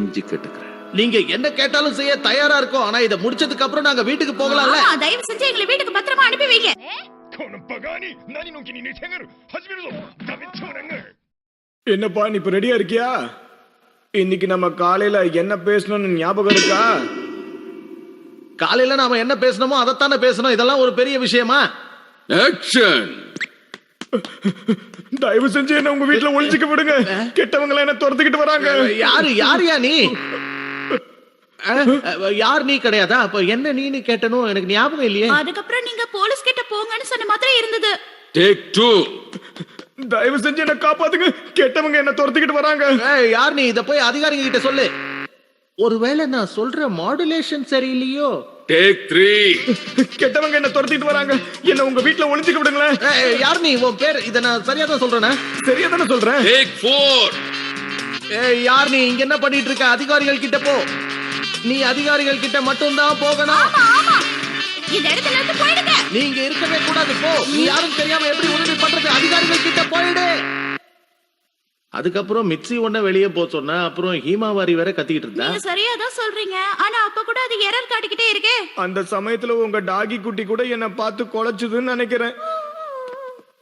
கெஞ்சி கேட்டுக்கிறேன். நீங்க என்ன கேட்டாலும் செய்ய தயாரா இருக்கோம். ஆனா இத முடிச்சதுக்கு அப்புறம் நாங்க வீட்டுக்கு போகலாம்ல. தயவு செஞ்சு எங்களை வீட்டுக்கு பத்திரமா அனுப்பி வைங்க. என்னப்பா நீ இப்ப ரெடியா இருக்கியா? இன்னைக்கு நம்ம காலையில என்ன பேசணும்னு ஞாபகம் இருக்கா? காலையில நாம என்ன பேசணுமோ அதைத்தானே பேசணும். இதெல்லாம் ஒரு பெரிய விஷயமா? ஆக்ஷன். தயவு செஞ்சு என்ன உங்க வீட்டுல ஒளிஞ்சுக்க விடுங்க. கெட்டவங்க என்ன துரத்துக்கிட்டு வராங்க. யாரியா நீ? யார் நீ? கிடையாதா? அப்ப என்ன நீ கேட்டனும் எனக்கு ஞாபகம் இல்லையே. அதுக்கப்புறம் நீங்க போலீஸ் கிட்ட போங்கன்னு சொன்ன மாதிரி இருந்தது. டேக் 2. தயவு செஞ்சு என்ன காப்பாத்துங்க. கெட்டவங்க என்ன துரத்துக்கிட்டு வராங்க. யார் நீ? இத போய் அதிகாரிங்க கிட்ட சொல்லு. ஒருவேளை நான் சொல்ற மாடுலேஷன் சரியில்லையோ? டேக் 3. கெட்டவங்க என்ன துரத்திட்டு வராங்க. என்ன உங்க வீட்டுல ஒளிஞ்சுக்க விடுங்களேன். யார் நீ? உன் பேர்? இத நான் சரியா தான் சொல்றேனா? சரியா தானே சொல்றேன். டேக் 4. யார் நீ? இங்க என்ன பண்ணிட்டு இருக்க? அதிகாரிகள் கிட்ட போ. நீ அதிகாரிகள் கிட்ட மட்டும் தான் போகணும். ஆமா இந்த இடத்துல இருந்து போயிடுங்க. நீங்க இருக்கவே கூடாது. போ. நீ யாரும் தெரியாம எப்படி உதவி பண்றது? அதிகாரிகள் கிட்ட போயிடு. அதுக்கப்புறம் மிக்ஸி ஒண்ண வெளியே போ சொன்னா, அப்புறம் ஹீமாவாரி வேற கத்திக்கிட்டு இருந்தா. நீங்க சரியா தான் சொல்றீங்க. ஆனா அப்ப கூட அது எரர் காட்டிக்கிட்டே இருக்கே. அந்த சமயத்துல உங்க டாகி குட்டி கூட என்ன பார்த்து கொலைச்சுதுன்னு நினைக்கிறேன்.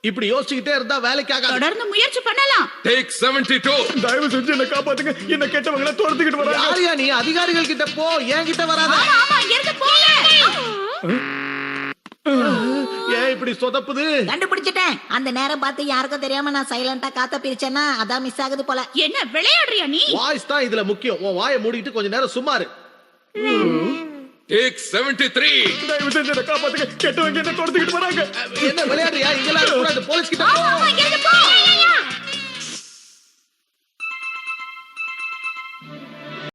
இப்படி யோசிச்சுக்கிட்டே இருந்தா வேலைக்காக. தொடர்ந்து முயற்சி பண்ணலாம். டேக் 72. தயவு செஞ்சு என்ன காப்பாத்துங்க. என்ன கெட்டவங்க துரத்துக்கிட்டு வராங்க. யாரியா நீ? அதிகாரிகள் கிட்ட போ. ஏன் கிட்ட வராத. ஆமா இங்க இருந்து போங்க. ஏன் இப்படி சொதப்புது? கண்டுபிடிச்சிட்டேன். அந்த நேரம் பார்த்து யாருக்கும் தெரியாம நான் சைலண்டா காத்த பிரிச்சேன்னா அதான் மிஸ் ஆகுது போல. என்ன விளையாடுறியா நீ? வாய்ஸ் தான் இதுல முக்கியம். உன் வாயை மூடிட்டு கொஞ்ச நேரம் சும்மா இரு. டேக் 73. தயவு செஞ்சு என்ன காப்பாத்துங்க. கெட்டவங்க என்ன துரத்துக்கிட்டு வராங்க. என்ன விளையாடுறியா? இங்கெல்லாம் கூடாது. போலீஸ் கிட்ட போ. இங்க இருந்து போ.